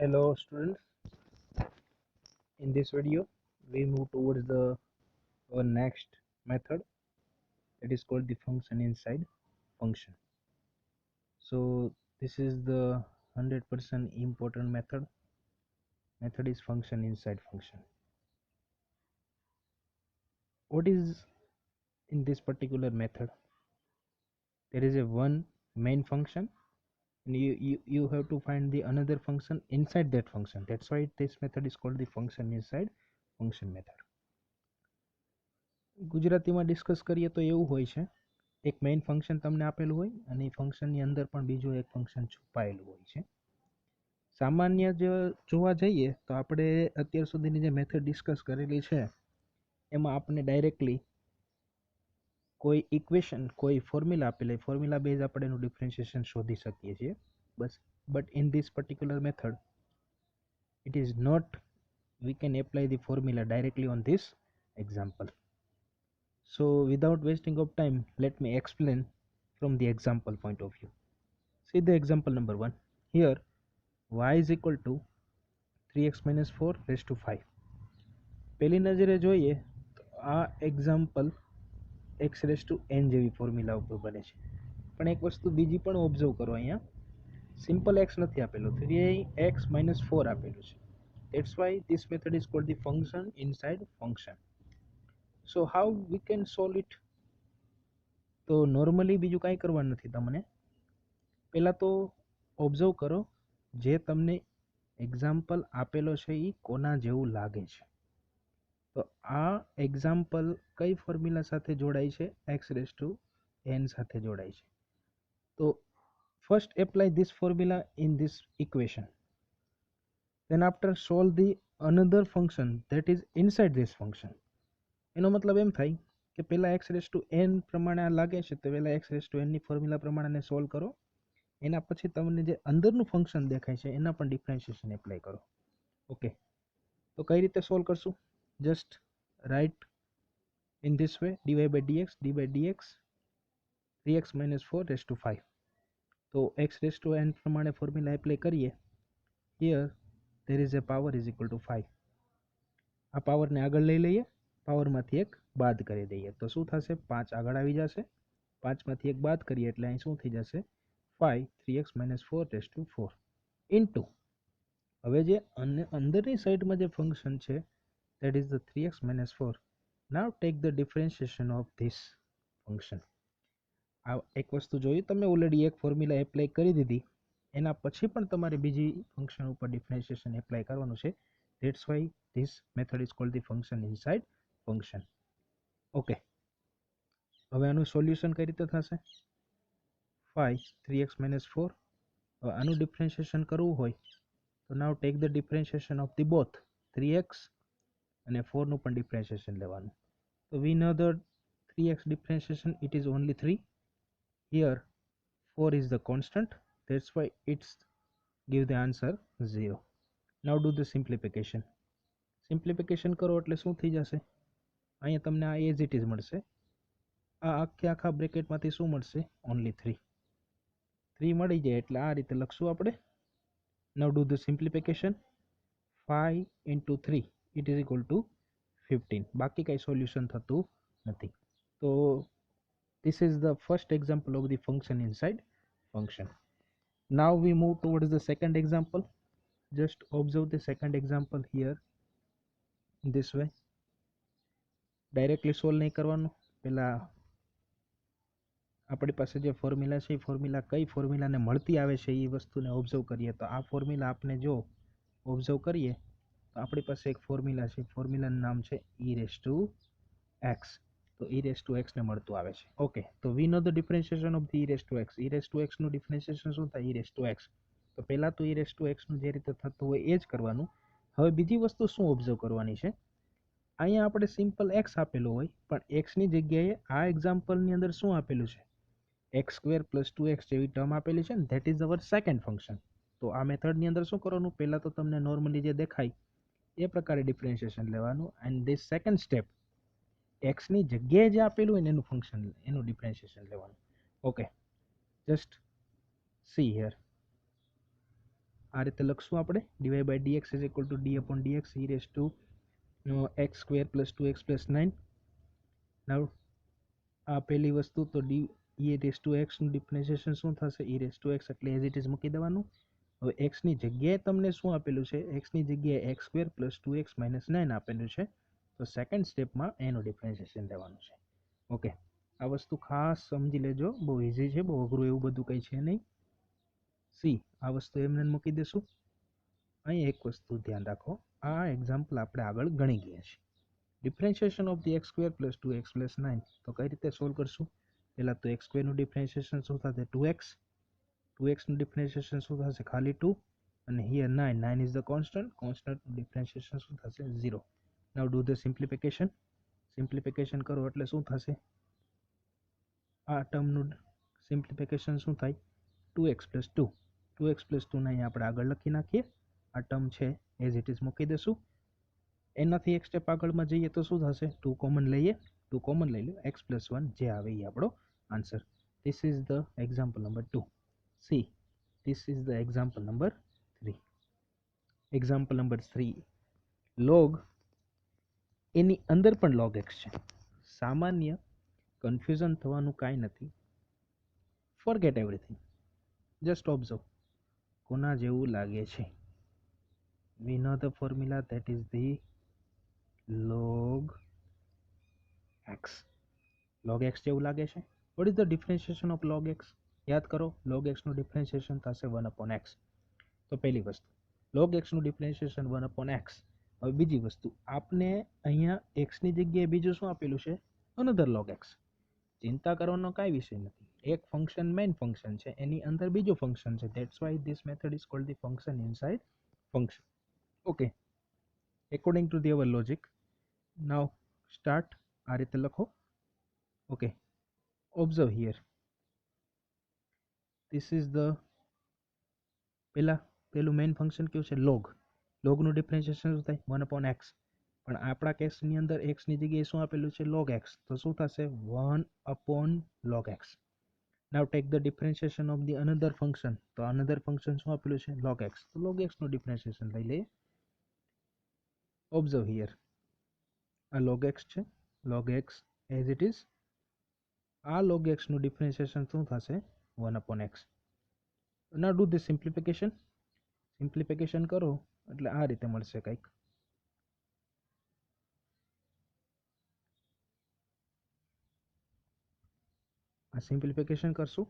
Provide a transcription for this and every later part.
Hello students, in this video we move towards the our next method, that is called the function inside function. So this is the 100% important method is function inside function. What is in this particular method? There is a one main function and you have to find the another function inside that function. That's why this method is called the function inside function method. ગુજરાતીમાં discuss કરીએ તો એવું હોય છે, એક main function તમને આપેલું હોય અને એ ફંક્શનની અંદર પણ બીજું એક ફંક્શન છુપાયેલું હોય છે. સામાન્ય જો જોવા જઈએ તો આપણે અત્યાર સુધીની જે મેથડ ડિસ્કસ કરેલી છે એમાં આપણે ડાયરેક્ટલી કોઈ ઇક્વેશન કોઈ ફોર્મ્યુલા આપેલી ફોર્મ્યુલા બેઝ આપણે એનું ડિફરન્શિએશન શોધી શકીએ છીએ બસ. But in this particular method it is not we can apply the formula directly on this example. So without wasting of time, let me explain from the example point of view. See the example number 1. Here y is equal to 3x minus 4 raised to 5. પહેલી નજરે જોઈએ તો આ example x raised to n જેવી formula ઉપર બને છે. પણ એક વસ્તુ બીજી પણ ઓબ્ઝર્વ કરો, અહીંયા સિમ્પલ x નથી આપેલું, 3x minus 4 આપેલું છે. That's why this method is called the function inside function. So how we can solve it? તો નોર્મલી બીજું કાંઈ કરવાનું નથી. તમને પહેલાં તો ઓબ્ઝર્વ કરો જે તમને એક્ઝામ્પલ આપેલો છે એ કોના જેવું લાગે છે. તો આ એક્ઝામ્પલ કઈ ફોર્મ્યુલા સાથે જોડાય છે? x રેઝ ટુ n સાથે જોડાય છે. તો first apply this formula in this equation, then after solve the another function that is inside this function. એનો મતલબ એમ થાય કે પહેલાં x રેઝ ટુ n પ્રમાણે આ લાગે છે તો પહેલાં x રેઝ ટુ n ની ફોર્મ્યુલા પ્રમાણે સોલ્વ કરો, એના પછી તમને જે અંદરનું ફંક્શન દેખાય છે એના પણ ડિફરન્શિએશન એપ્લાય કરો. ઓકે, તો કઈ રીતે સોલ્વ કરશું? Just write in this way, dy by dx 3x minus 4 raised to 5. તો x raised to n પ્રમાણે ફોર્મ્યુલા એપ્લાય કરીએ. Here there is a power is equal to 5. આ પાવરને આગળ લઈ લઈએ, પાવરમાંથી એક બાદ કરી દઈએ તો શું થશે? 5 આગળ આવી જશે, 5માંથી એક બાદ કરીએ એટલે અહીં શું થઈ જશે? 5 3x minus 4 raised to 4 into હવે જે અંદરની સાઈડમાં જે ફંક્શન છે that is the 3x minus 4. now take the differentiation of this function. આ એક વસ્તુ જોઈ તમે ઓલરેડી એક ફોર્મ્યુલા એપ્લાય કરી દીધી, એના પછી પણ તમારે બીજી ફંક્શન ઉપર ડિફરન્શિએશન એપ્લાય કરવાનું છે. That's why this method is called the function inside function. Okay, હવે આનું સોલ્યુશન કઈ રીતે થશે? 5 3x minus 4. હવે આનું ડિફરન્શિએશન કરવું હોય તો now take the differentiation of the both 3x અને 4 નું પણ ડિફરન્શિએશન લેવાનું. તો we know the 3x differentiation, it is only 3. Here 4 is the constant, that's why it's give the answer 0. Now do the simplification. Simplification કરો એટલે શું થઈ જશે? અહીંયા તમને આ એઝ ઇટ ઇઝ મળશે. આ આખા બ્રેકેટમાંથી શું મળશે? ઓનલી 3. 3 મળી જાય એટલે આ રીતે લખશું આપણે. નાઉ do the simplification. 5 into 3 it is equal to 15. બાકી કાંઈ સોલ્યુશન થતું નથી. તો this is the first example of the function inside function. Now we move towards the second example. Just observe the second example here in this way. Directly solve નહીં કરવાનું, પહેલાં આપણી પાસે જે ફોર્મ્યુલા છે એ ફોર્મ્યુલા કઈ ફોર્મ્યુલાને મળતી આવે છે એ વસ્તુને ઓબ્ઝર્વ કરીએ. તો આ ફોર્મ્યુલા આપણે જો ઓબ્ઝર્વ કરીએ તો આપણી પાસે એક ફોર્મ્યુલા છે, ફોર્મ્યુલાનું નામ છે e રેઝ ટુ x. તો e રેઝ ટુ x ને મળતું આવે છે. ઓકે, તો we know the differentiation of the e raise to x. e raise to x નું ડિફરન્શિએશન શું થાય? e raise to x. તો પહેલાં તો e રેઝ ટુ x નું જે રીતે થતું હોય એ જ કરવાનું. હવે બીજી વસ્તુ શું ઓબ્ઝર્વ કરવાની છે? અહીંયા આપણે સિમ્પલ x આપેલું હોય પણ x ની જગ્યાએ આ એક્ઝામ્પલની અંદર શું આપેલું છે? x² + 2x જેવી ટર્મ આપેલી છે ને, that is our second function. તો આ મેથડની અંદર શું કરવાનું? પહેલાં તો તમને નોર્મલી જે દેખાય એ પ્રકારે ડિફરન્શિએશન લેવાનું એન્ડ ધીસ સેકન્ડ સ્ટેપ એક્સની જગ્યાએ જે આપેલું હોય ને એનું ફંક્શન એનું ડિફરન્શિએશન લેવાનું. Okay, just C here. આ રીતે લખશું આપણે dy by dx is equal to d upon dx e raised to x square plus 2x plus 9. now આ પહેલી વસ્તુ તો d e raised to x નું ડિફરન્શિએશન શું થશે e raised to x એટલે એઝ ઇટ ઇઝ મૂકી દેવાનું. હવે x ની જગ્યાએ તમને શું આપેલું છે x ની જગ્યાએ x square plus 2x minus 9 આપેલું છે તો સેકન્ડ સ્ટેપમાં એનું ડિફરન્શિએશન લેવાનું છે. ઓકે, આ વસ્તુ ખાસ સમજી લેજો, બહુ ઇઝી છે, બહુ અઘરું એવું બધું કંઈ છે નહીં. સી આ વસ્તુ એમને મૂકી દેશું. અહીં એક વસ્તુ ધ્યાન રાખો, આ એક્ઝામ્પલ આપણે આગળ ગણી ગયા છે. Differentiation of the x square plus 2x plus 9 તો કઈ રીતે સોલ્વ કરશું? પહેલાં તો એક્સ સ્ક્વેરનું ડિફરન્શિએશન શું થશે 2x નું ડિફરન્શિએશન શું થશે ખાલી 2 અને હિયર 9 ઇઝ ધ કોન્સ્ટન્ટનું ડિફરન્શિએશન શું થશે 0. નાઉ ડુ ધ સિમ્પ્લિફિકેશન કરો એટલે શું થશે? આ ટર્મનું સિમ્પ્લિફિકેશન શું થાય 2x પ્લસ 2 ને અહીંયા આપણે આગળ લખી નાખીએ. આ ટર્મ છે એઝ ઇટ ઇઝ મૂકી દેશું. એનાથી એક સ્ટેપ આગળમાં જઈએ તો શું થશે 2 કોમન લઈ લો x પ્લસ 1 જે આવે એ આપણો answer. This is the example number 2. See this is the example number 3. Example number 3 log એની અંદર પણ log x છે. સામાન્ય કન્ફ્યુઝન થવાનું કાંઈ નથી. ફોરગેટ એવરીથિંગ, જસ્ટ ઓબ્ઝર્વ કોના જેવું લાગે છે. we know the formula that is the log x. log x જેવું લાગે છે. what is the differentiation of log x? યાદ કરો log x નું ડિફરન્શિએશન થશે 1 upon x. તો પહેલી વસ્તુ log x નું ડિફરન્શિએશન 1 upon x. હવે બીજી વસ્તુ આપને અહીંયા x ની જગ્યાએ બીજું શું આપેલું છે another log x. ચિંતા કરવાનો કાંઈ વિષય નથી. એક ફંક્શન મેઇન ફંક્શન છે એની અંદર બીજું ફંક્શન છે. That's why this method is called the function inside function. Okay, according to the our logic now start. આ રીતે લખો. Okay, observe here. This is the પહેલું મેઇન ફંક્શન કયું છે લોગનું ડિફરન્શિએશન શું થાય 1 upon x. પણ આપણા કેસની અંદર x ની જગ્યાએ શું આપેલું છે log x, તો શું થશે 1 upon log x. Now tech the differentiation of the another function. તો અનધર ફંક્શન શું આપેલું છે log x, તો log x નું ડિફરન્શિએશન લઈ લઈએ. ઓબ્ઝર્વ હિયર, આ log x છે, log x as it is. આ log x નું ડિફરન્શિએશન શું થશે 1 upon x. Now do the simplification કરો એટલે આ રીતે મળશે કંઈક. આ સિમ્પ્લિફિકેશન કરશું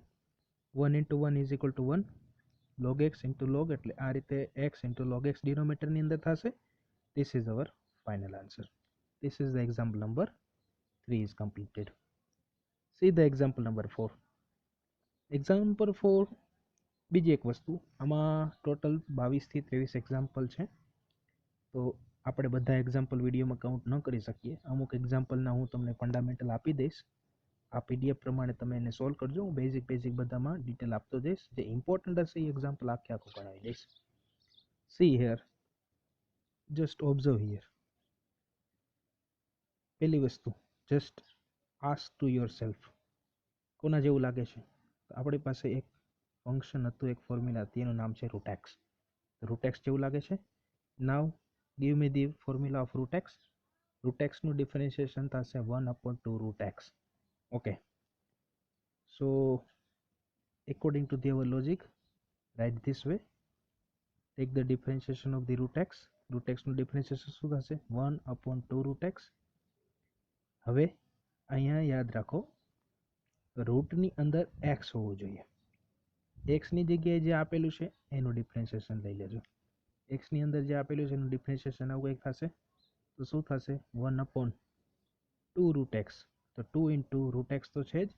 1 into 1 is equal to 1 log x into log એટલે આ રીતે x into log x ડિનોમિનેટરની અંદર થશે. This is our final answer. This is the example number 3 is completed. See the example number 4. Example 4 બીજી એક વસ્તુ, આમાં ટોટલ 22 થી 23 એક્ઝામ્પલ છે. તો આપણે બધા એક્ઝામ્પલ વિડીયોમાં કાઉન્ટ ન કરી શકીએ. અમુક એક્ઝામ્પલના હું તમને ફંડામેન્ટલ આપી દઈશ. આ પીડીએફ પ્રમાણે તમે એને સોલ્વ કરજો. હું બેઝિક બધામાં ડિટેલ આપતો જઈશ. જે ઇમ્પોર્ટન્ટ હશે એ એક્ઝામ્પલ આખું ગણાવી દઈશ. C here, just observe here. પહેલી વસ્તુ just ask to your self કોના જેવું લાગે છે. તો આપણી પાસે એક ફંક્શન હતું, એક ફોર્મ્યુલા હતી, એનું નામ છે રૂટેક્સ. રૂટેક્સ જેવું લાગે છે. Now give me the formula of root x. રૂટેક્સનું ડિફરન્શિએશન થશે 1 upon 2 root x. Okay, so according to our logic write this way. Take the differentiation of the root x. root x નું ડિફરન્શિએશન શું થશે 1 upon 2 root x. હવે અહીંયા યાદ રાખો રૂટની અંદર x હોવું જોઈએ. x ની જગ્યાએ જે આપેલું છે એનું ડિફરન્શિએશન લઈ લેજો. x ની અંદર જે આપેલું છે એનું ડિફરન્શિએશન આવું કંઈક થશે. તો શું થશે 1 upon 2 root x. તો 2 into root x તો છે જ.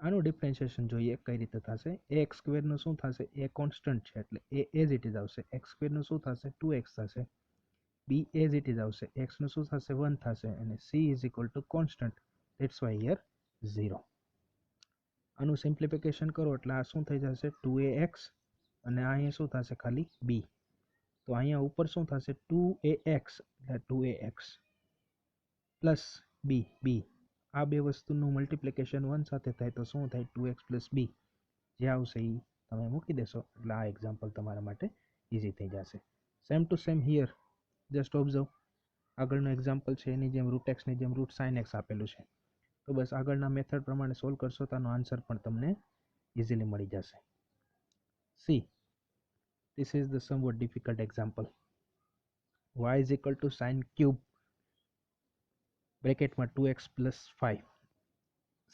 આનું ડિફરન્શિએશન જોઈએ કઈ રીતે થશે. ax સ્ક્વેરનું શું થશે, એ કોન્સ્ટન્ટ છે એટલે એ એઝ ઇટ ઇઝ આવશે. x સ્ક્વેરનું શું થશે 2x થશે. b એઝ ઇટ ઇઝ આવશે. x નું શું થશે 1 થશે અને c is equal two constant. That's why here 0. આનું સિમ્પ્લિફિકેશન કરો એટલે આ શું થઈ જશે 2ax અને આ અહીંયા શું થશે ખાલી b. તો અહીંયા ઉપર શું થશે 2ax એટલે 2ax પ્લસ b. આ બે વસ્તુનું મલ્ટિપ્લિકેશન 1 સાથે થાય તો શું થાય 2x પ્લસ b. જે આવશે એ તમે મૂકી દેશો એટલે આ એક્ઝામ્પલ તમારા માટે ઇઝી થઈ જશે. Same to same here, just observe. આગળનું એક્ઝામ્પલ છે એની જેમ રૂટ એક્સની જેમ રૂટ સાઇન એક્સ આપેલું છે, તો બસ આગળના મેથડ પ્રમાણે સોલ્વ કરશો તો આનો આન્સર પણ તમને ઇઝીલી મળી જશે. C, this is the somewhat difficult example. Y is equal to sin cube બ્રેકેટમાં 2x plus 5.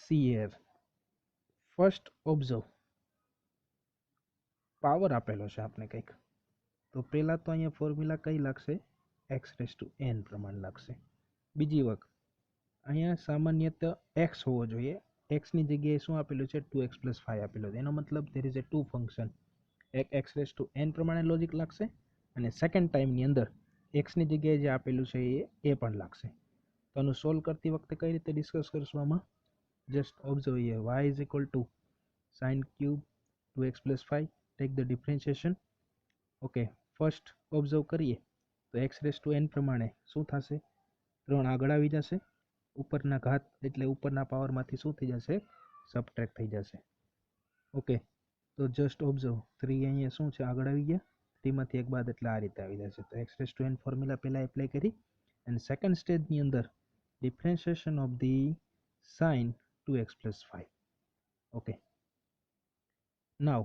See here, first observe, power આપેલો છે આપણે કંઈક, તો પહેલાં તો અહીંયા ફોર્મ્યુલા કઈ લાગશે, x રેસ ટુ n પ્રમાણે લાગશે. બીજી વખત અહીંયા સામાન્યત x હોવો જોઈએ, xની જગ્યાએ શું આપેલું છે, 2x plus 5 આપેલું છે. એનો મતલબ there is a two function. એક x રેસ ટુ n પ્રમાણે લોજિક લાગશે અને સેકન્ડ ટાઈમની અંદર એક્સની જગ્યાએ જે આપેલું છે એ પણ લાગશે. તો આનું સોલ્વ કરતી વખતે કઈ રીતે ડિસ્કસ કરશું આમાં, just observe here, y is equal to sin cube 2x plus 5, tech the differentiation. Okay, first observe કરીએ તો x રેસ ટુ n પ્રમાણે શું થશે, 3 આગળ આવી જશે, ઉપરના ઘાત એટલે ઉપરના પાવરમાંથી શું થઈ જશે, સબટ્રેક્ટ થઈ જશે. ઓકે, તો જસ્ટ ઓબ્ઝર્વ, 3 અહીંયા શું છે આગળ આવી ગયા, 3 માંથી એક બાદ એટલે આ રીતે આવી જશે. તો x raise to n formula પહેલાં એપ્લાય કરી અને સેકન્ડ સ્ટેજની અંદર differentiation of the sine 2x plus 5. Okay, now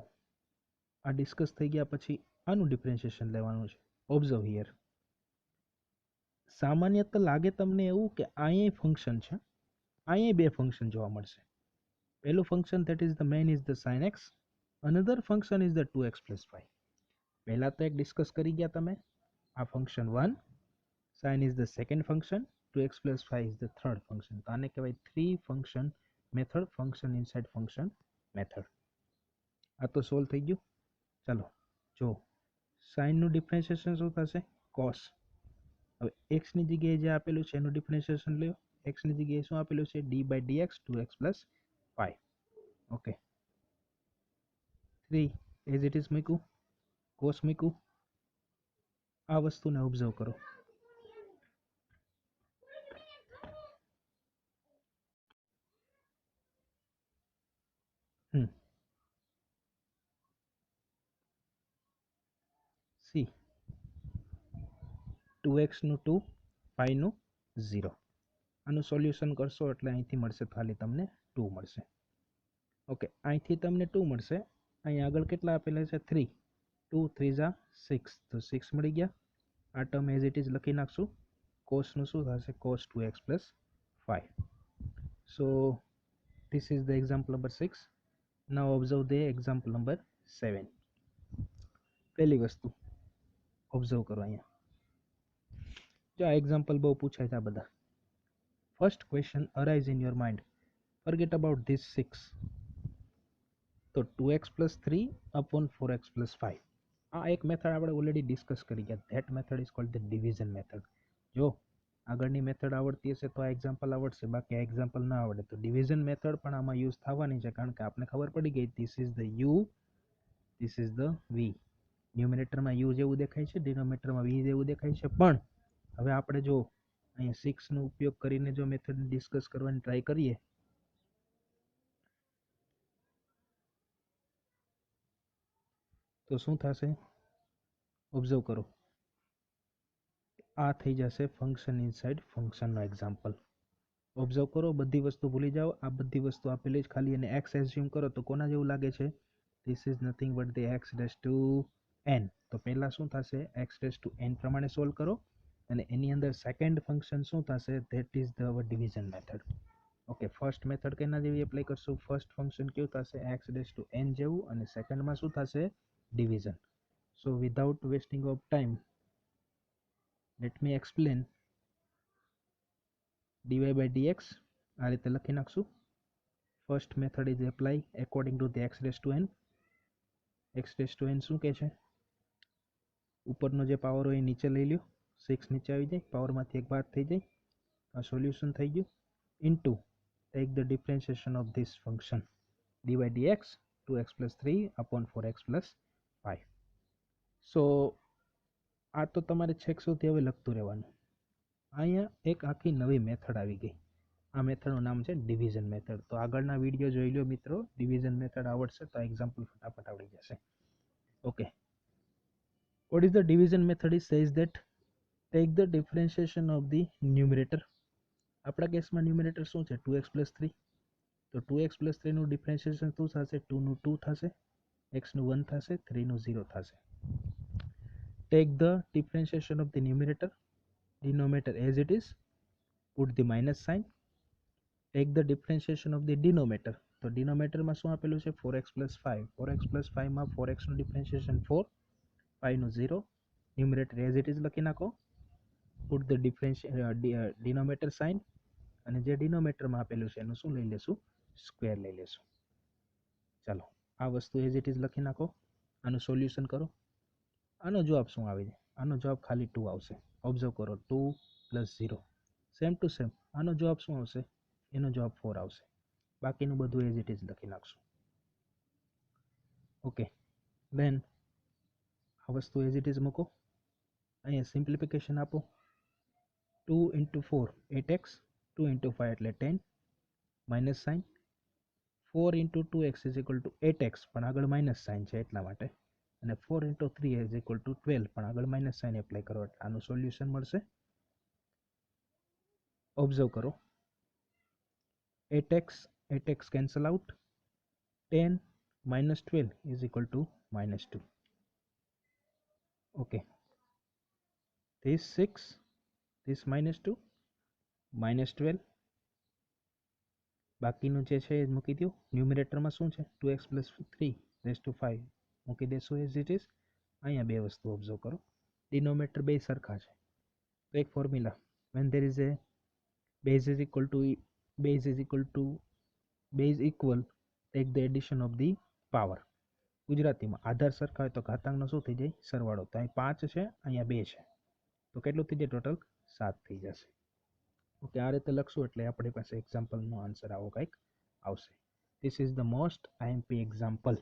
આ ડિસ્કસ થઈ ગયા પછી આનું ડિફરન્શિએશન લેવાનું છે. ઓબ્ઝર્વ હિયર, સામાન્ય તો લાગે તમને એવું કે અહીંયા ફંક્શન છે, અહીંયા બે ફંક્શન જોવા મળશે. પહેલું function that is the main is the sin x, another function is the 2x plus 5. પહેલા તો એક ડિસ્કસ કરી ગયા તમે, આ function 1, sin is the second function, 2x plus 5 is the third function. તો આને કહેવાય three function method, function inside function method. આ તો સોલ્વ થઈ ગયું. ચાલો જો સાઇનનું ડિફરન્શિએશન શું થશે, કોસ. હવે એક્સની જગ્યાએ જે આપેલું છે એનું ડિફરન્શિએશન લ્યો, એક્સની જગ્યાએ શું આપેલું છે, d by dx 2x plus 5. Okay, 3 as it is મૂક્યું, કોસ મૂક્યું. આ વસ્તુને ઓબ્ઝર્વ કરો, સી 2x નું 2, 5 નું 0. આનું સોલ્યુશન કરશો એટલે અહીંથી મળશે ખાલી તમને 2 મળશે. ઓકે, અહીંથી તમને 2 મળશે, અહીં આગળ કેટલા આપેલા છે, 3, 2 3 જા 6, તો 6 મળી ગયા. આ ટર્મ એઝ ઇટ ઇઝ લખી નાખશું, કોસનું શું થશે, cos 2x plus 5. So this is the example number 6. now observe the example number 7. પહેલી વસ્તુ ઓબ્ઝર્વ કરો અહીંયા, જો આ એક્ઝામ્પલ બહુ પૂછાય છે આ બધા. First question arise in your mind, forget about this 6. તો 2x plus 3 upon 4x plus 5. આ એક મેથડ આપણે ઓલરેડી ડિસ્કસ કરી ગયા, that method is cold the division method. જો આગળની મેથડ આવડતી હશે તો આ એક્ઝામ્પલ આવડશે, બાકી આ એક્ઝામ્પલ ના આવડે તો ડિવિઝન મેથડ પણ આમાં યુઝ થવાની છે, કારણ કે આપણે ખબર પડી ગઈ this is the U, this is the V. ન્યુમિનેટરમાં યુ જેવું દેખાય છે, ડિનોમિનેટરમાં વી જેવું દેખાય છે, પણ હવે આપણે જો અહીંયા 6 નો ઉપયોગ કરીને જો મેથડ ડિસ્કસ કરવાની ટ્રાય કરીએ તો શું થશે, ઓબ્ઝર્વ કરો. આ થઈ જશે ફંક્શન ઇનસાઇડ ફંક્શનનો એક્ઝામ્પલ. ઓબ્ઝર્વ કરો, બધી વસ્તુ ભૂલી જાઓ, આ બધી વસ્તુ આપેલી જ, ખાલી એને એક્સ એઝ્યુમ કરો તો કોના જેવું લાગે છે, this is nothing but the x raise to n. તો પહેલાં શું થશે, એક્સ રેસ ટુ એન પ્રમાણે સોલ્વ કરો અને એની અંદર સેકન્ડ ફંક્શન શું થશે, that is the division method. Okay, first method કેના જેવી એપ્લાય કરશું, ફર્સ્ટ ફંક્શન કેવું થશે, એક્સ રેસ ટુ એન જેવું, અને સેકન્ડમાં શું થશે, division. So without wasting of time let me explain. dy by dx આ રીતે લખી નાખશું. First method is apply according to the x raise to n. x raise to n શું કહે છે, ઉપરનો જે પાવર હોય એ નીચે લઈ લ્યો, 6 નીચે આવી જાય, પાવરમાંથી એક બાદ થઈ જાય, આ સોલ્યુશન થઈ ગયું. Into tech the differentiation of this function dy by dx 2x plus 3 upon 4x plus 5. સો આ તો તમારે છેક સુધી હવે લખતું રહેવાનું. અહીંયા એક આખી નવી મેથડ આવી ગઈ, આ મેથડનું નામ છે ડિવિઝન મેથડ. તો આગળના વિડીયો જોઈ લો મિત્રો, ડિવિઝન મેથડ આવડશે તો એક્ઝામ્પલ ફટાફટ આવડી જશે. Okay, what is the division method? It says that take the differentiation of the numerator. આપણા કેસમાં ન્યુમરેટર શું છે? 2x + 3. તો 2x + 3 નું ડિફરન્શિએશન શું થશે? 2 નું 2 થશે, x નું 1 થશે, 3 નું 0 થશે. Take the differentiation of the numerator, denominator as it is, put the minus sign. Take the differentiation of the denominator. તો ડિનોમિનેટરમાં શું આપેલું છે? 4x + 5. 4x + 5 માં 4x નું ડિફરન્શિએશન 4, 5 નું 0. ન્યુમરેટર as it is લખી નાખો. Put the denominator sign. અને જે ડિનોમિનેટરમાં આપેલું છે એનું શું લઈ લેશું? સ્ક્વેર લઈ લેશું. ચાલો, આ વસ્તુ as it is લખી નાખો. આનું સોલ્યુશન કરો. આનો જવાબ શું આવે છે? આનો જવાબ ખાલી 2 આવશે. ઓબ્ઝર્વ કરો, 2 + 0 સેમ ટુ સેમ. આનો જવાબ શું આવશે? એનો જવાબ 4 આવશે. બાકીનું બધું as it is લખી નાખશું. ઓકે, દેન આ વસ્તુ as it is મૂકો. અહીંયા સિમ્પ્લિફિકેશન આપો. 2 × 4 8x, 2 × 5 એટલે 10, માઇનસ સાઇન. 4 × 2x = 8x, પણ આગળ માઇનસ સાઇન છે એટલા માટે. અને 4 × 3 = 12, પણ આગળ માઇનસ સાઇન એપ્લાય કરો એટલે આનું સોલ્યુશન મળશે. ઓબ્ઝર્વ કરો, 8x cancel out. 10 - 12 = -2. Okay, this 6, this -2, -12. બાકીનું જે છે એ મૂકી દો. ન્યુમરેટરમાં શું છે? 2x + 3 મૂકી દેશો as it is. અહીંયા બે વસ્તુ ઓબ્ઝર્વ કરો, ડિનોમિનેટર બે સરખા છે. તો એક formula, when there is a base equal, take the addition of the power. ગુજરાતીમાં આધાર સરખા હોય તો ઘાતાંકનો શું થઈ જાય? સરવાળો. તો અહીં 5 છે, અહીંયા 2 છે, તો કેટલું થઈ જાય? ટોટલ 7 થઈ જશે. ઓકે, આ રીતે લખશું એટલે આપણી પાસે એક્ઝામ્પલનો આન્સર આવો કંઈક આવશે. This is the most IMP example.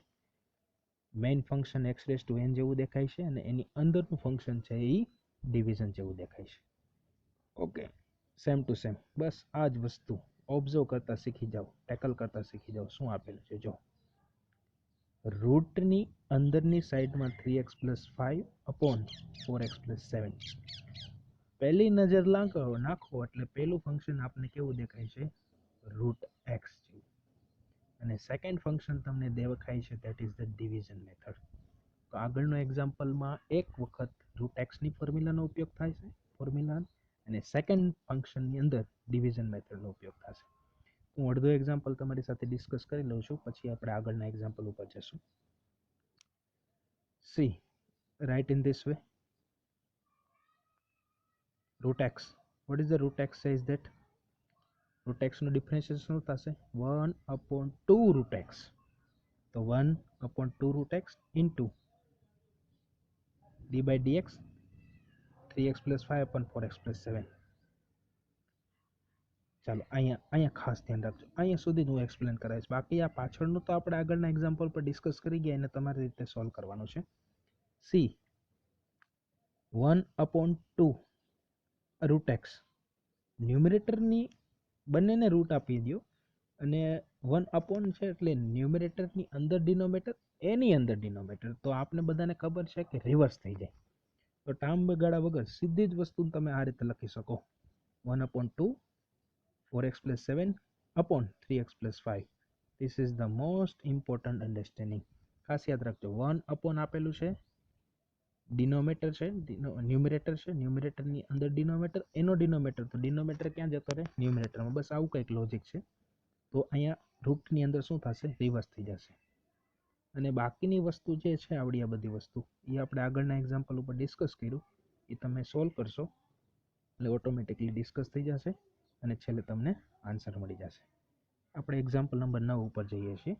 Main function x⁻n જેવું દેખાય છે અને એની અંદરનું ફંક્શન છે એ ડિવિઝન જેવું દેખાય છે. Okay, same to same. બસ આ જ વસ્તુ ઓબ્ઝર્વ કરતા શીખી જાઓ, ટેકલ કરતા શીખી જાઓ. શું આપેલું છે જો, રૂટની અંદરની સાઈડમાં 3x + 5 / 4x + 7. પહેલી નજર નાખો એટલે પહેલું ફંક્શન આપને કેવું દેખાય છે? √x જેવું. અને સેકન્ડ ફંક્શન તમને દેખાય છે that is the division method. તો આગળનો એક્ઝામ્પલમાં એક વખત √x ની ફોર્મ્યુલાનો ઉપયોગ થાય છે, અને સેકન્ડ ફંક્શનની અંદર ડિવિઝન મેથડનો ઉપયોગ થશે. હું અડધો એક્ઝામ્પલ તમારી સાથે ડિસ્કસ કરી લઉં છું, પછી આપણે આગળના એક્ઝામ્પલ ઉપર જશું. See, write in this way. √x. What is the √x says that? √x નું ડિફરન્શિએશન શું થશે? 1/2 √x. તો 1/2 √x into d/dx 3x + 5 / 4x + 7. ચાલો, અહીંયા ખાસ ધ્યાન રાખજો. અહીંયા સુધી હું એક્સપ્લેન કરાવીશ. બાકી આ પાછળનું તો આપણે આગળના એક્ઝામ્પલ પર ડિસ્કસ કરી ગયા, એને તમારી રીતે સોલ્વ કરવાનું છે. C, 1/2 √x. ન્યુમરેટરની બંનેને રૂટ આપી દો અને 1 છે એટલે ન્યુમરેટરની અંદર ડિનોમિનેટર, એની અંદર ડિનોમિનેટર. તો આપણે બધાને ખબર છે કે રિવર્સ થઈ જાય. તો ટાર્મ બગાડ્યા વગર સીધી જ વસ્તુ તમે આ રીતે લખી શકો, 1/2 4x + 7 / 3x + 5. This is the most important understanding. ખાસ યાદ રાખજો, 1 આપેલું છે, ડિનોમિનેટર છે, ન્યુમરેટર છે, ન્યુમરેટરની અંદર ડિનોમિનેટર, એનો ડિનોમિનેટર. તો ડિનોમિનેટર ક્યાં જતો રહે? ન્યુમરેટરમાં. બસ આવું કંઈક લોજિક છે. તો અહીંયા રૂટની અંદર શું થશે? રિવર્સ થઈ જશે. અને બાકીની વસ્તુ જે છે આવડી આ બધી વસ્તુ એ આપણે આગળના એક્ઝામ્પલ ઉપર ડિસ્કસ કર્યું, એ તમે સોલ્વ કરશો એટલે ઓટોમેટિકલી ડિસ્કસ થઈ જશે અને છેલ્લે તમને આન્સર મળી જશે. આપણે એક્ઝામ્પલ નંબર 9 ઉપર જઈએ છીએ.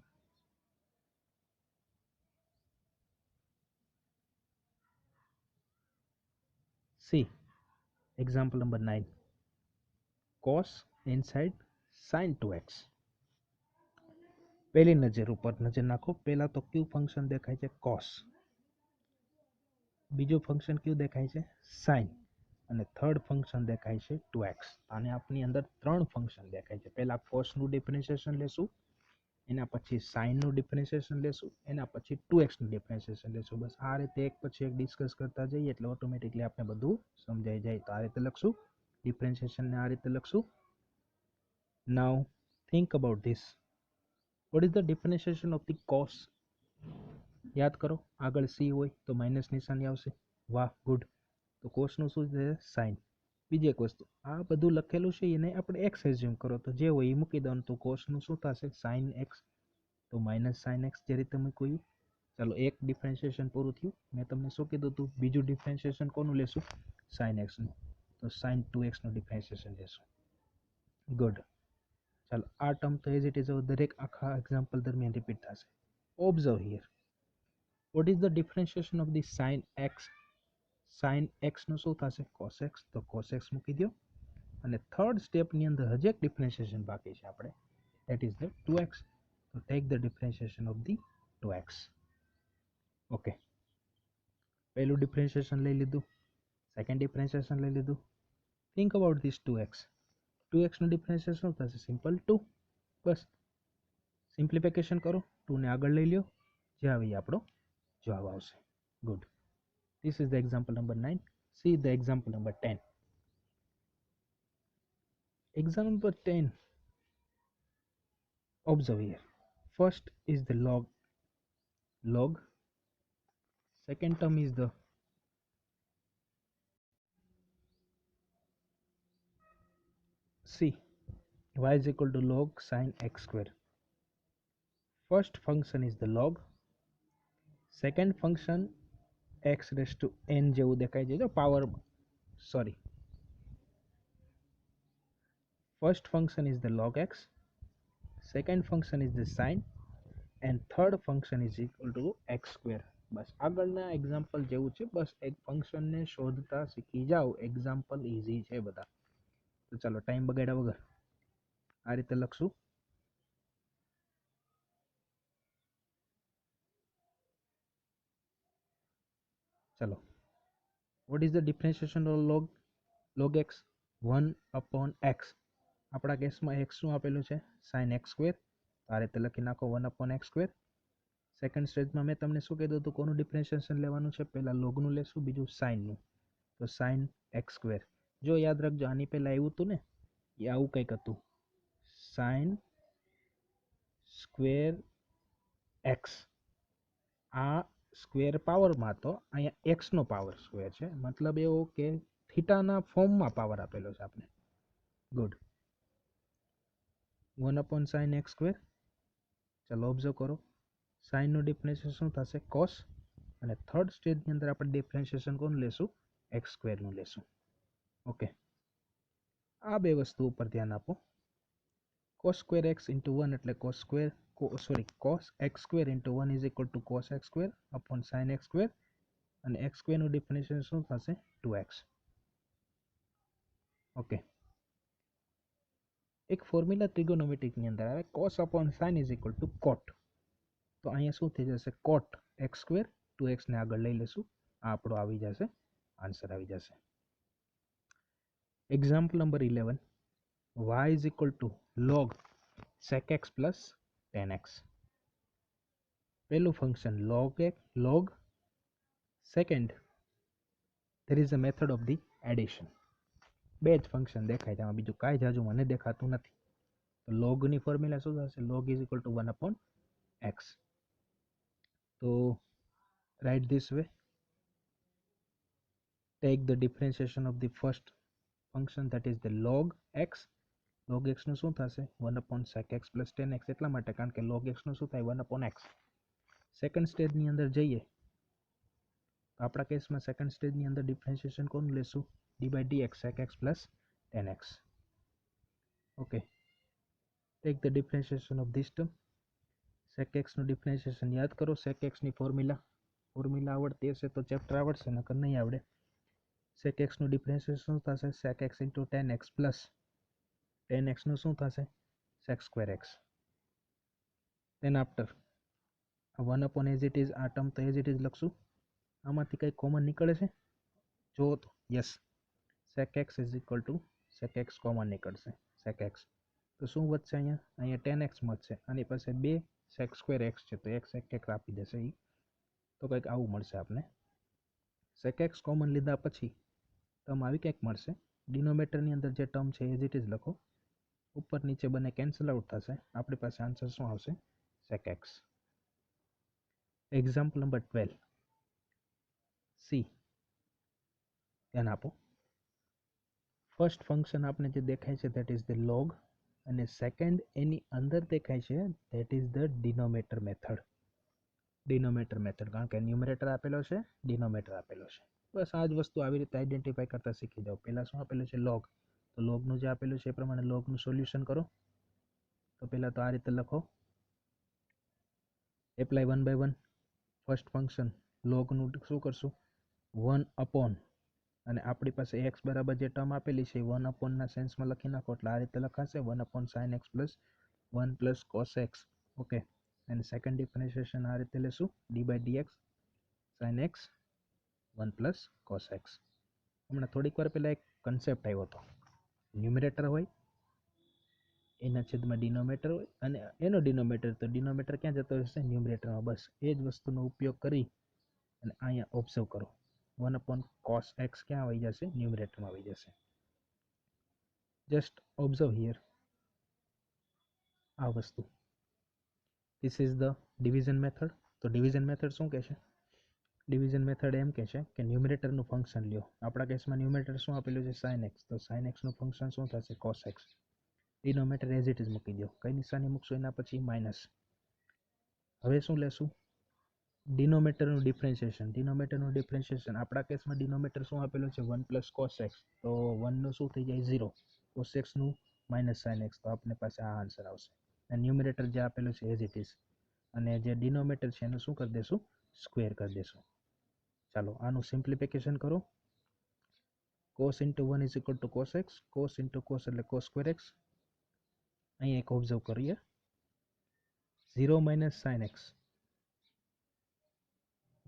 C, example number 9. cos inside sin 2x. પહેલી નજર ઉપર નજર નાખો. પહેલા તો કયું ફંક્શન દેખાય છે? cos. બીજું ફંક્શન કયું દેખાય છે? sin. અને થર્ડ ફંક્શન દેખાય છે 2x. અને આપની અંદર ત્રણ ફંક્શન દેખાય છે. પહેલા કોસનું ડિફરન્શિએશન લેશું, એના પછી સાઇનનું ડિફરન્શિએશન લેશું, એના પછી 2xનું ડિફરન્શિએશન લેશું. બસ આ રીતે એક પછી એક ડિસ્કસ કરતા જઈએ એટલે ઓટોમેટિકલી આપણે બધું સમજાઈ જાય. તો આ રીતે લખશું ડિફરન્શિએશનને, આ રીતે લખશું. Now think about this. What is the differentiation of the cos? યાદ કરો, આગળ સી હોય તો માઇનસ નિશાની આવશે. વાહ, ગુડ. તો કોસનું શું છે? સાઇન. બીજી એક વસ્તુ, આ બધું લખેલું છે એને આપણે એક્સ એઝ્યુમ કરો, તો જે હોય એ મૂકી દેવાનું. તો કોસનું શું થશે? Sign x. તો માઇનસ સાઇન એક્સ જે રીતે મૂક્યું. ચાલો, એક ડિફરન્શિએશન પૂરું થયું. મેં તમને શું કીધું હતું? બીજું ડિફરન્શિએશન કોનું લેશું? સાઇન એક્સનું. તો સાઇન 2xનું ડિફરન્શિએશન લેશું. ગુડ. ચાલો, આ ટર્મ તો એઝ ઇટ ઇઝ દરેક આખા એક્ઝામ્પલ દરમિયાન રિપીટ થશે. Observe here. What is the differentiation of the sine X? Sine એક્સનું શું થશે? Cos X. તો કોસ એક્સ મૂકી દો. અને થર્ડ સ્ટેપની અંદર હજી એક ડિફરન્શિએશન બાકી છે આપણે, દેટ ઇઝ ધ 2x. તો take the differentiation of the 2x. Okay, પહેલું ડિફરન્શિએશન લઈ લીધું, સેકન્ડ ડિફરન્શિએશન લઈ લીધું. Think about this 2x. 2xનું ડિફરન્શિએશન શું થશે? સિમ્પલ 2. બસ સિમ્પ્લિફિકેશન કરો, 2 ને આગળ લઈ લો, જે આવે એ આપણો જવાબ આવશે. Good. This is the example number 9. See the example number 10. Example number 10. Observe here. First is the log. Second term is the c. Y is equal to log sin x square. First function is the log. Second function x raised to n જેવું દેખાય છે, જો power, sorry. First function is the log x. Second function is the sin. And third function is equal to x square. બસ આગળના example જેવું છે. બસ એક ફંક્શનને શોધતા શીખી જાઓ. એક્ઝામ્પલ ઇઝી છે બધા. તો ચાલો, ટાઈમ બગાડ્યા વગર આ રીતે લખશું. ચાલો, vote is the differentiation of log x? 1/x. આપણા કેસમાં x શું આપેલું છે? sin x square. આ રીતે લખી નાખો 1/x સ્ક્વેર. સેકન્ડ સ્ટેજમાં મેં તમને શું કીધું હતું? કોનું ડિફરન્શિએશન લેવાનું છે? પહેલા લોગનું લેશું, બીજું સાઇનનું. તો સાઇન એક્સ સ્ક્વેર. જો યાદ રાખજો, આની પહેલા આવ્યું હતું ને, એ આવું કંઈક હતું, સાઇન સ્ક્વેર એક્સ. આ સ્ક્વેર પાવરમાં હતો, અહીંયા એક્સનો પાવર સ્ક્વેર છે. મતલબ એવો કે થીટાના ફોર્મમાં પાવર આપેલો છે આપણે. ગુડ. 1/sin x square. ચાલો ઓબ્ઝર્વ કરો, સાઇનનું ડિફરન્શિએશન શું થશે? કોસ. અને થર્ડ સ્ટેજની અંદર આપણે ડિફરન્શિએશન કોનું લેશું? એક્સ સ્ક્વેરનું લેશું. ઓકે, આ બે વસ્તુ ઉપર ધ્યાન આપો. cos square x into 1 એટલે cos x square into 1 is equal to cos x square upon sin x square. અને x square નું ડિફરન્શિએશન શું થશે? 2x. ઓકે, એક ફોર્મ્યુલા ટ્રિગોનોમેટ્રિકની અંદર આવે, cos upon sin is equal to cot. તો અહીંયા શું થઈ જશે? cot x square. 2x ને આગળ લઈ લેશું, આ આપણો આવી જશે, આન્સર આવી જશે. Example number 11. y is equal to log sec x plus tan x. પહેલું function log. Second, there is a method of the addition. બે જ ફંક્શન દેખાય છે, આમાં બીજું કાંઈ જાજુ મને દેખાતું નથી. તો લોગની ફોર્મ્યુલા શું થશે? log is equal to 1/x. તો write this way. Take the differentiation of the first function, that is the log x. log x નું શું થશે? 1/sec x plus tan x. એટલા માટે કારણ કે log x નું શું થાય? 1/x. સેકન્ડ સ્ટેજની અંદર જઈએ તો આપણા કેસમાં સેકન્ડ સ્ટેજની અંદર ડિફરન્શિએશન કોનું લેશું? d/dx sec x plus tan x. Okay, tech the differentiation of this term. sec x નું ડિફરન્શિએશન યાદ કરો. sec x ની ફોર્મ્યુલા આવડતી હશે તો ચેપ્ટર આવડશે, નકર નહીં આવડે. sec x નું ડિફરન્શિએશન શું થશે? sec x into tan x plus tan x નું શું થશે? sec square x. then after 1 as it is, આ ટર્મ તો as it is લખશું. આમાંથી કંઈ કોમન નીકળે છે? જો તો yes, sec x is equal two sec x common નીકળશે sec x, તો શું વધશે અહીંયા 10x મળશે. આની પાસે 2 sec સ્ક્વેર x છે તો x એક આપી દેશે એ, તો કંઈક આવું મળશે આપને. sec x કોમન લીધા પછી ટર્મ આવી કંઈક મળશે. ડિનોમિનેટરની અંદર જે ટર્મ છે એઝ ઇટ ઇઝ લખો, ઉપર નીચે બંને કેન્સલ આઉટ થશે. આપણી પાસે આન્સર શું આવશે? sec x. Example number 12 C, ધ્યાન આપો. ફર્સ્ટ ફંક્શન આપણે જે દેખાય છે ધેટ ઇઝ ધ લોગ, અને સેકન્ડ એની અંદર દેખાય છે that is the denominator method. Denominator method કારણ કે ન્યુમરેટર આપેલો છે, ડિનોમિનેટર આપેલો છે. બસ આ જ વસ્તુ આવી રીતે આઈડેન્ટિફાઈ કરતા શીખી જાઓ. પહેલાં શું આપેલું છે? લોગ. તો લોગનું જે આપેલું છે એ પ્રમાણે લોગનું સોલ્યુશન કરો. તો પહેલાં તો આ રીતે લખો, એપ્લાય 1/1. ફર્સ્ટ ફંક્શન લોગનું શું કરશું? 1 અપોન, અને આપણી પાસે એક્સ બરાબર જે ટર્મ આપેલી છે 1 અપોનના સેન્સમાં લખી નાખો એટલે આ રીતે લખાશે 1 upon sine x plus 1 plus cos x. Okay, અને સેકન્ડ ડિફરન્શિએશન આ રીતે લેશું, d by dx sine x 1 plus cos x. હમણાં થોડીક વાર પહેલાં એક કન્સેપ્ટ આવ્યો હતો, ન્યુમરેટર હોય એના છેદમાં ડિનોમિનેટર હોય અને એનો ડિનોમિનેટર, તો ડિનોમિનેટર ક્યાં જતો હશે? ન્યુમરેટરમાં. બસ એ જ વસ્તુનો ઉપયોગ કરી અને અહીંયા ઓબ્ઝર્વ કરો, 1 અપોન કોસ એક્સ ક્યાં આવી જશે? ન્યુમરેટરમાં આવી જશે. જસ્ટ ઓબ્ઝર્વ હિયર આ વસ્તુ. This is the division method. તો ડિવિઝન મેથડ શું કહે છે? ડિવિઝન મેથડ એમ કહે છે કે ન્યુમરેટરનું ફંક્શન લ્યો. આપણા કેસમાં ન્યુમરેટર શું આપેલું છે? Sign x. તો સાઇન એક્સનું ફંક્શન શું થશે? Cos x. Denominator as it is મૂકી દો. કઈ નિશાની મૂકશો એના પછી? માઇનસ. હવે શું લેશું? ડિનોમિનેટરનું ડિફરન્શિએશન. ડિનોમિનેટરનું ડિફરન્શિએશન આપણા કેસમાં ડિનોમિનેટર શું આપેલું છે? 1 પ્લસ કોસ એક્સ. તો 1 નું શું થઈ જાય? 0. કોસ એક્સનું માઇનસ સાઇન એક્સ. તો આપણે પાસે આ આન્સર આવશે. અને ન્યુમરેટર જે આપેલું છે એઝ ઇટ ઇઝ, અને જે ડિનોમિનેટર છે એનું શું કરી દેશું? સ્ક્વેર કરી દેશું. ચાલો આનું સિમ્પ્લિફિકેશન કરો. cos into 1 is equal to cos x. Cos into cos એટલે કોસ સ્ક્વેર એક્સ. અહીંયા એક ઓબ્ઝર્વ કરીએ, 0 minus sine x.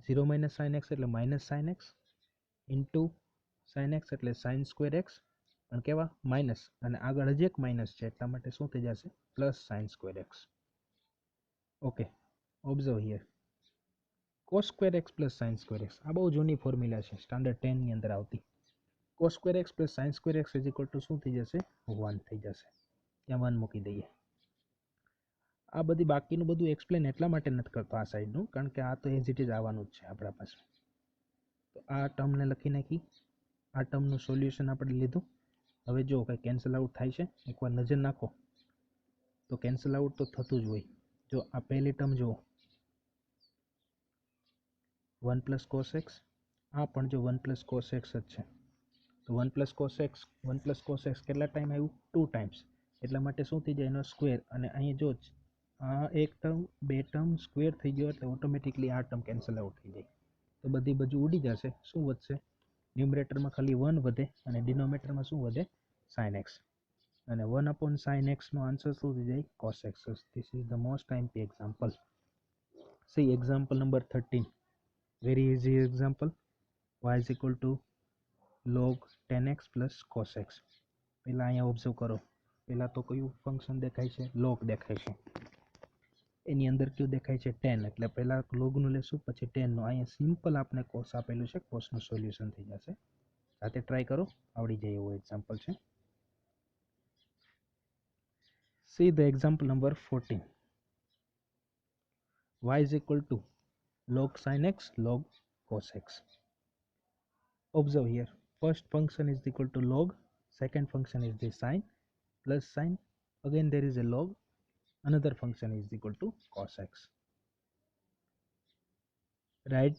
0 minus sine x એટલે minus sine x into sine x એટલે સાઇન સ્ક્વેર એક્સ, પણ કેવા? માઇનસ, અને આગળ હજી એક માઇનસ છે એટલા માટે શું થઈ જશે? Plus sign square x. Okay, observe here, cos square x plus sign square x. આ બહુ જૂની ફોર્મ્યુલા છે, સ્ટાન્ડર્ડ 10 ની અંદર આવતી. Cos square x plus sign square x is equal two શું થઈ જશે? 1 થઈ જશે. ત્યાં 1 મૂકી દઈએ. આ બધી બાકીનું બધું એક્સપ્લેન એટલા માટે નથી કરતો આ સાઈડનું, કારણ કે આ તો એઝ ઇટ ઇઝ આવવાનું જ છે આપણા પાસે. તો આ ટર્મને લખી નાખી, આ ટર્મનું સોલ્યુશન આપણે લીધું. હવે જો કંઈ કેન્સલ આઉટ થાય છે, એકવાર નજર નાખો તો કેન્સલ આઉટ તો થતું જ હોય. જો આ પહેલી ટર્મ જુઓ 1 પ્લસ કોસ એક્સ, આ પણ જો 1 પ્લસ કોસ એક્સ જ છે. તો 1 પ્લસ કોસ એક્સ કેટલા ટાઈમ આવ્યું? 2 ટાઈમ્સ. એટલા માટે શું થઈ જાય? એનો સ્ક્વેર. અને અહીં જો આ એક ટર્મ, બે ટર્મ સ્ક્વેર થઈ ગયો એટલે ઓટોમેટિકલી આ ટર્મ કેન્સલ આઉટ થઈ જાય. તો બધી બાજુ ઉડી જશે. શું વધશે? ન્યુમરેટરમાં ખાલી 1 વધે અને ડિનોમિનેટરમાં શું વધે? Sine x. અને 1 અપોન સાઇન એક્સનો આન્સર શું થઈ જાય? Cos x. This is the most IMP example. C example number 13. Very easy example. y is equal to log 10x plus cos x. પહેલાં અહીંયા ઓબ્ઝર્વ કરો, પહેલાં તો કયું ફંક્શન દેખાય છે? લોગ દેખાય છે. એની અંદર કયું દેખાય છે? 10. એટલે પહેલાં લોગનું લેશું પછી 10નું. અહીંયા સિમ્પલ આપણે કોસ આપેલું છે, કોસનું સોલ્યુશન થઈ જશે. સાથે ટ્રાય કરો, આવડી જાય એવું એક્ઝામ્પલ છે. See the example number 14. y is equal to log sin x log cos x. Observe here, first function is equal to log, second function is the sin, plus sin, again there is a log, another function is equal to cos x. Right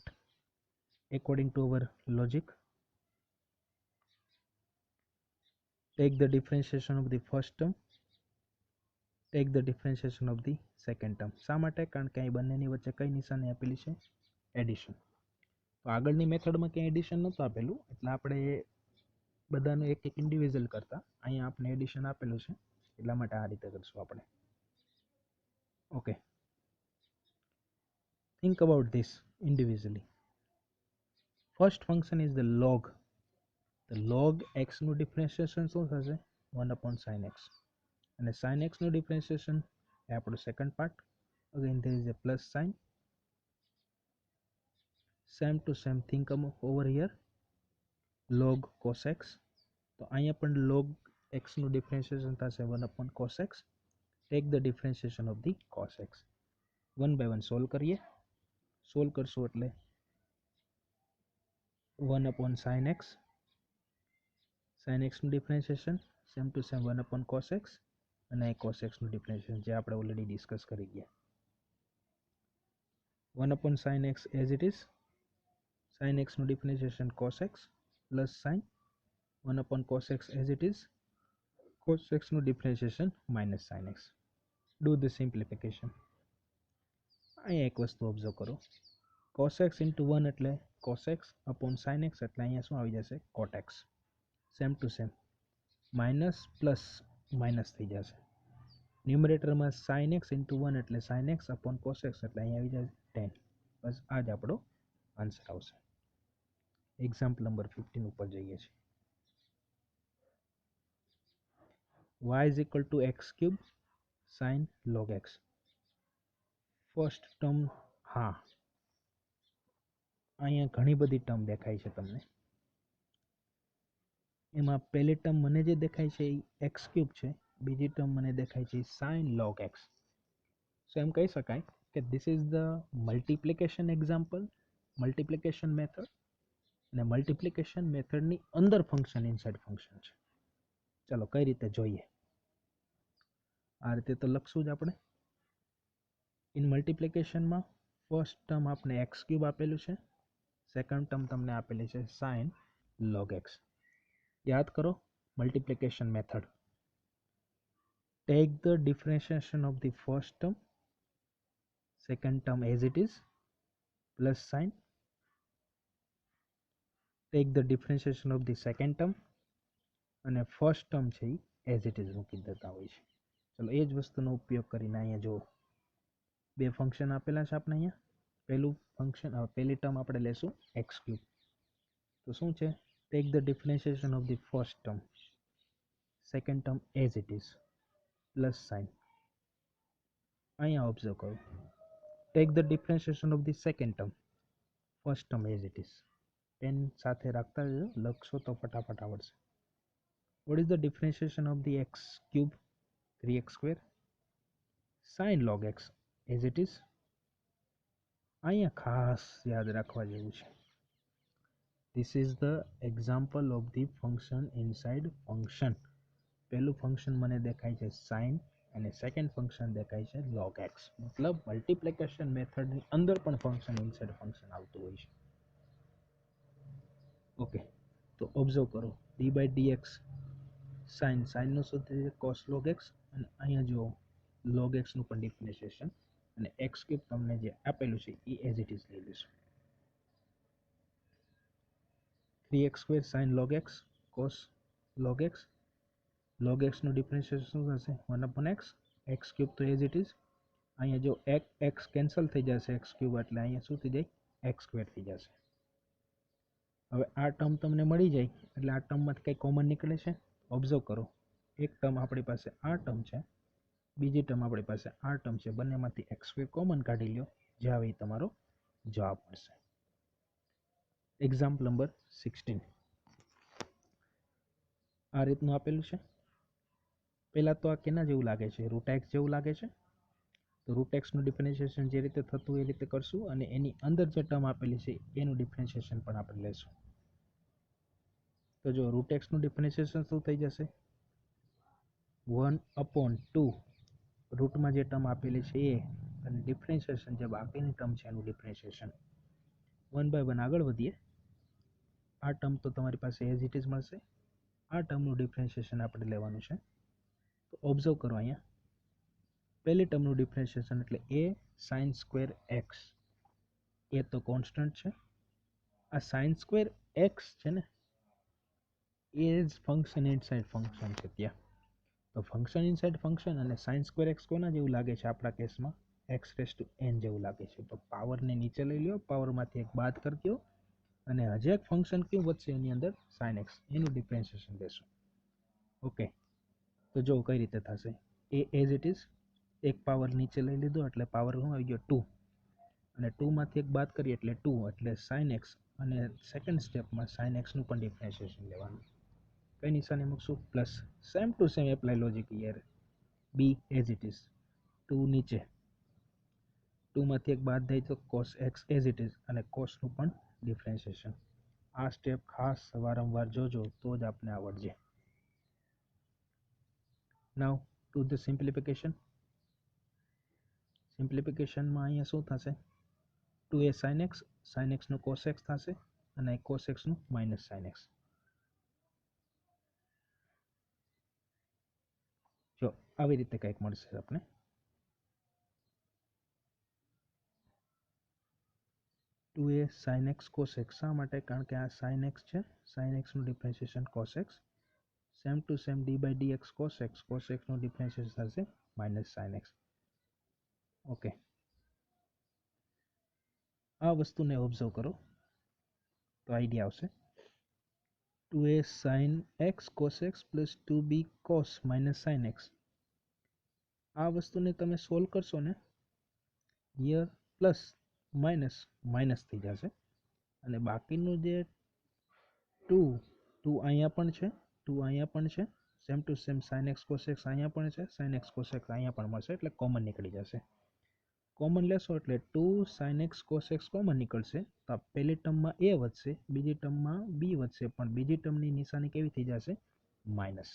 according to our logic. Take the differentiation of the first term, take the differentiation of the second term. શા માટે? કારણ કે અહીં બંનેની વચ્ચે કઈ નિશાની આપેલી છે? એડિશન. તો આગળની મેથડમાં ક્યાંય એડિશન નહોતું આપેલું એટલે આપણે બધાનું એક એક ઇન્ડિવિજ્યુઅલ કરતા. અહીંયા આપણે એડિશન આપેલું છે એટલા માટે આ રીતે કરશું આપણે. Okay, think about this individually. First function is the log તો log x નું ડિફરન્શિએશન શું થશે? 1/sin x. અને sin x નું ડિફરન્શિએશન એ આપણો second part. Again there is a plus sign. Same to same thing come over here. log cos x. તો અહીંયા પણ log x નું ડિફરન્શિએશન થશે 1/cos x. Take the differentiation of the cos x. 1 by 1 solve કરીએ. Solve કરશો એટલે 1/sin x. sin x નું differentiation same to same 1/cos x અને cos x નું ડિફરન્શિએશન જે આપણે ઓલરેડી ડિસ્કસ કરી ગયા. 1/sin x as it is. sin x નું differentiation cos x plus sin 1/cos x as it is. cos x નું differentiation minus sin x. Do the simplification. અહીંયા એક વસ્તુ ઓબ્ઝર્વ કરો. cos x into 1 એટલે cos x upon sin x એટલે અહીંયા શું આવી જશે? cot x. Same to same minus plus minus થઈ જશે. ન્યુમરેટરમાં sin x into 1 એટલે sin x upon cos x એટલે અહીંયા આવી જાય 10. બસ આ જ આપણો આન્સર આવશે. એક્ઝામ્પલ નંબર 15 ઉપર જઈએ છીએ. y is equal to x cube sin log x. First term, હા અહીંયા ઘણી બધી ટર્મ દેખાય છે તમને. એમાં પહેલી ટર્મ મને જે દેખાય છે એ એક્સ ક્યુબ છે, બીજી ટર્મ મને દેખાય છે સાઇન લોગ એક્સ. સો એમ કહી શકાય કે this is the multiplication example, multiplication method. અને મલ્ટિપ્લિકેશન મેથડની અંદર ફંક્શન ઇનસાઇડ ફંક્શન છે. ચાલો કઈ રીતે જોઈએ. આ રીતે તો લખશું જ આપણે. ઇન મલ્ટિપ્લિકેશનમાં ફર્સ્ટ ટર્મ આપણે એક્સ ક્યુબ આપેલું છે, સેકન્ડ ટર્મ તમને આપેલી છે સાઇન લોગ એક્સ. યાદ કરો multiplication method. Take the differentiation of the first term, second term as it is, plus sine. Take the differentiation of the second term અને first term છે એ એઝ ઇટ ઇઝ મૂકી દેતા હોય છે. ચલો એ જ વસ્તુનો ઉપયોગ કરીને અહીંયા જો બે ફંક્શન આપેલા છે આપણે અહીંયા. પહેલું ફંક્શન, પહેલી ટર્મ આપણે લેશું એક્સ ક્યુબ. તો શું છે? Take the differentiation of the first term, second term as it is, plus sine. અહીંયા ઓબ્ઝર્વ કરો. Take the differentiation of the second term, first term as it is. Pen સાથે રાખતા જજો, લખશો તો ફટાફટ આવડશે. What is the differentiation of the x cube? 3x square sine log x as it is. અહીંયા ખાસ યાદ રાખવા જેવું છે. This is the example of the function inside function. પહેલું ફંક્શન મને દેખાય છે સાઇન અને સેકન્ડ ફંક્શન દેખાય છે લોગ એક્સ. મતલબ મલ્ટિપ્લિકેશન મેથડની અંદર પણ ફંક્શન ઇનસાઇડ ફંક્શન આવતું હોય છે. ઓકે, તો ઓબ્ઝર્વ કરો. D by d x sine, સાઇનનું શું થશે? Cos log x. અને અહીંયા જો લોગ એક્સનું પણ ડિફરન્શિએશન અને એક્સ ક્યુબ તમને જે આપેલું છે એ એઝ ઇટ ઇઝ લઈ લેશું. 3x square sine log x cos log x. Log એક્સનું ડિફરન્શિએશન શું થશે? 1/x. એક્સ ક્યુબ તો એઝ ઇટ ઇઝ. અહીંયા જો એક્સ કેન્સલ થઈ જશે એક્સ ક્યુબ એટલે અહીંયા શું થઈ જાય? એક્સ સ્ક્વેર થઈ જશે. હવે આ ટર્મ તમને મળી જાય એટલે આ ટર્મમાંથી કંઈ કોમન નીકળે છે? ઓબ્ઝર્વ કરો. એક ટર્મ આપણી પાસે આ ટર્મ છે, બીજી ટર્મ આપણી પાસે આ ટર્મ છે. બંનેમાંથી એક્સ સ્ક્વેર કોમન કાઢી લો, જે આવે એ તમારો જવાબ મળશે. એક્ઝામ્પલ નંબર 16 આ રીતનું આપેલું છે. પહેલાં તો આ કેના જેવું લાગે છે? રૂટ એક્સ જેવું લાગે છે. તો રૂટ એક્સનું ડિફરન્શિએશન જે રીતે થતું એ રીતે કરશું અને એની અંદર જે ટર્મ આપેલી છે એનું ડિફરન્શિએશન પણ આપણે લેશું. તો જો રૂટ એક્સનું ડિફરન્શિએશન શું થઈ જશે? 1/2 રૂટમાં જે ટર્મ આપેલી છે એ અને ડિફરન્શિએશન જે બાકીની ટર્મ છે એનું ડિફરન્શિએશન. 1 by 1 આગળ વધીએ. આ ટર્મ તો તમારી પાસે એઝ ઇટ ઇઝ મળશે. આ ટર્મનું ડિફરન્શિએશન આપણે લેવાનું છે. તો ઓબ્ઝર્વ કરો અહીંયા પહેલી ટર્મનું ડિફરન્શિએશન એટલે એ સાઇન સ્ક્વેર એક્સ. એ તો કોન્સ્ટન્ટ છે. આ સાઇન સ્ક્વેર એક્સ છે ને એ જ ફંક્શન ઇનસાઇડ ફંક્શન છે ત્યાં. તો ફંક્શન ઇનસાઇડ ફંક્શન અને સાઇન સ્ક્વેર એક્સ કોના જેવું લાગે છે? આપણા કેસમાં x રેઝ ટુ n જેવું લાગે છે. તો પાવરને નીચે લઈ લો, પાવરમાંથી એક બાદ કરી દો અને હજી એક ફંક્શન કયું વધશે એની અંદર sin x, એનું ડિફરન્શિએશન લેશું. ઓકે, તો જો કઈ રીતે થશે, એ એઝ ઇટ ઇઝ એક પાવર નીચે લઈ લીધો એટલે પાવર શું આવી ગયો 2, અને 2 માંથી એક બાદ કરીએ એટલે 2, એટલે sin x, અને સેકન્ડ સ્ટેપમાં sin x નું પણ ડિફરન્શિએશન લેવાનું. કઈ નિશાની મૂકશું? Plus. Same to same apply logic here. B as it is, 2 નીચે, 2 માંથી એક બાદ થાય તો cos x as it is, અને cos નું પણ ડિફરન્શિએશન. આ સ્ટેપ ખાસ વારંવાર જોજો તો જ આપને આવડશે. નાઉ ટુ ધ સિમ્પ્લિફિકેશન. સિમ્પ્લિફિકેશનમાં અહીંયા શું થશે, 2a sin x નું cos x થશે, અને cos x નું માઇનસ sin x. જો આવી રીતે કંઈક મળશે આપણે. 2a sin x cos x, શા માટે? કારણ કે આ sin x છે, sin x નું differentiation cos x. Same to same d by dx cos x નું ડિફરન્શિએશન થશે માઇનસ sin x. ઓકે, આ વસ્તુને ઓબ્ઝર્વ કરો તો આઈડિયા આવશે. 2a sin x cos x plus 2b cos minus sin x. આ વસ્તુને તમે સોલ્વ કરશો ને, હિયર પ્લસ માઇનસ માઇનસ થઈ જશે, અને બાકીનું જે 2 અહીંયા પણ છે, 2 અહીંયા પણ છે, same to same sin x cos x અહીંયા પણ છે, sin x cos x અહીંયા પણ મળશે, એટલે કોમન નીકળી જશે. કોમન લેશો એટલે 2 sin x cos x common નીકળશે, તો પહેલી ટર્મમાં a વધશે, બીજી ટર્મમાં b વધશે, પણ બીજી ટર્મની નિશાની કેવી થઈ જશે? માઇનસ.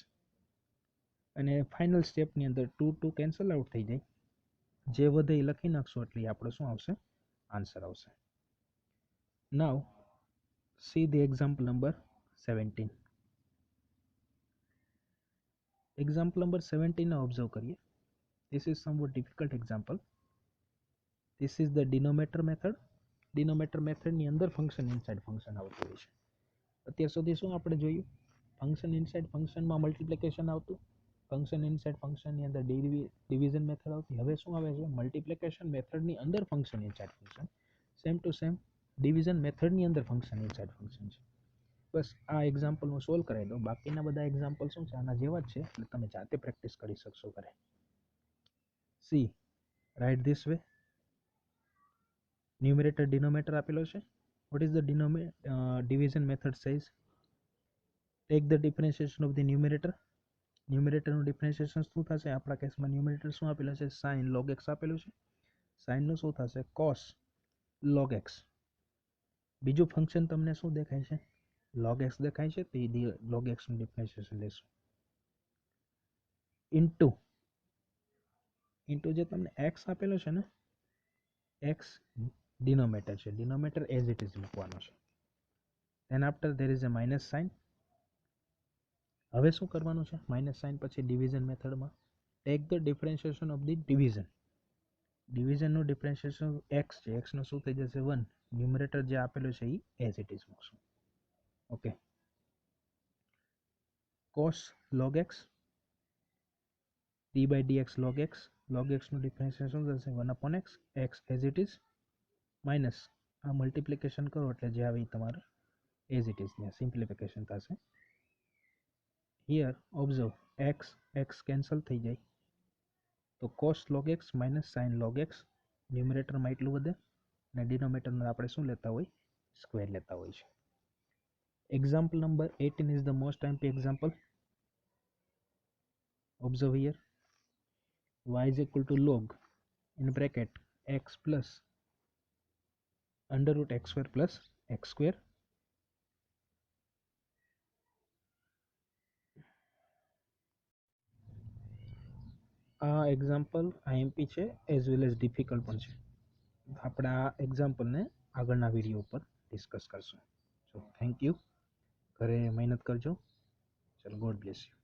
અને ફાઇનલ સ્ટેપની અંદર 2 કેન્સલ આઉટ થઈ જાય, જે વધે એ લખી નાખશો એટલે આપણો શું આવશે? આન્સર આવશે. નાઉ see the example number 17. Example number 17 ને ઓબ્ઝર્વ કરીએ. This is somewhat difficult example. This is the denominator method. Denominator method ની અંદર ફંક્શન ઇનસાઇડ ફંક્શન આવતું હોય છે. અત્યાર સુધી શું આપણે જોયું? ફંક્શન ઇનસાઇડ ફંક્શનમાં મલ્ટિપ્લિકેશન આવતું, ફંક્શન ઇનસાઇડ ફંક્શનની અંદર ડિવિઝન મેથડ આવતી. હવે શું આવે છે? મલ્ટિપ્લિકેશન મેથડની અંદર function inside function. Same to same division મેથડની અંદર ફંક્શન ઇનસાઇડ ફંક્શન છે. બસ આ એક્ઝામ્પલ હું સોલ્વ કરાવી દઉં, બાકીના બધા એક્ઝામ્પલ શું છે? આના જેવા જ છે, એટલે તમે જાતે પ્રેક્ટિસ કરી શકશો ઘરે. See, right this way. Numerator denominator આપેલો છે. What is the division method says? Take the differentiation of the numerator. ન્યુમરેટરનું ડિફરન્શિએશન શું થશે? આપણા કેસમાં ન્યુમરેટર શું આપેલું છે? sin log x આપેલું છે. સાઇનનું શું થશે? cos log x. બીજું ફંક્શન તમને શું દેખાય છે? log x દેખાય છે, તો એ log x નું ડિફરન્શિએશન લેશું. ઇન્ટુ જે તમને x આપેલો છે ને, x ડિનોમિનેટર છે, ડિનોમિનેટર એઝ ઇટ ઇઝ મૂકવાનો છે. Then after there is a minus sine. હવે શું કરવાનું છે? માઇનસ સાઇન પછી ડિવિઝન મેથડમાં take the differentiation of the division. ડિવિઝનનું ડિફરન્શિએશન x છે, x નું શું થઈ જશે? 1. ન્યુમરેટર જે આપેલું છે એ એઝ ઇટ ઇઝ મૂકશું. Okay, cos log x, d by dx log x. log x નું ડિફરન્શિએશન થશે 1/x, x as it is, minus આ મલ્ટિપ્લિકેશન કરો એટલે જે આવે તમારે એઝ ઇટ ઇઝ ને સિમ્પ્લિફિકેશન થશે. હિયર ઓબ્ઝર્વ, x કેન્સલ થઈ જાય, તો cos log x minus sin log x. ન્યુમરેટરમાં એટલું વધે, અને ડિનોમિનેટરમાં આપણે શું લેતા હોય? સ્ક્વેર લેતા હોય છે. Example number 18 is the most MP example. Observe here. Y is equal to log in bracket x plus under root x square plus x square. આ એક્ઝામ્પલ IMP છે એઝ વેલ એઝ ડિફિકલ્ટ પણ છે. આપણે આ એક્ઝામ્પલને આગળના video ઉપર discuss કરશું. So thank you. ઘરે મહેનત કરજો. ચલો, ગોડ બ્લેસ યુ.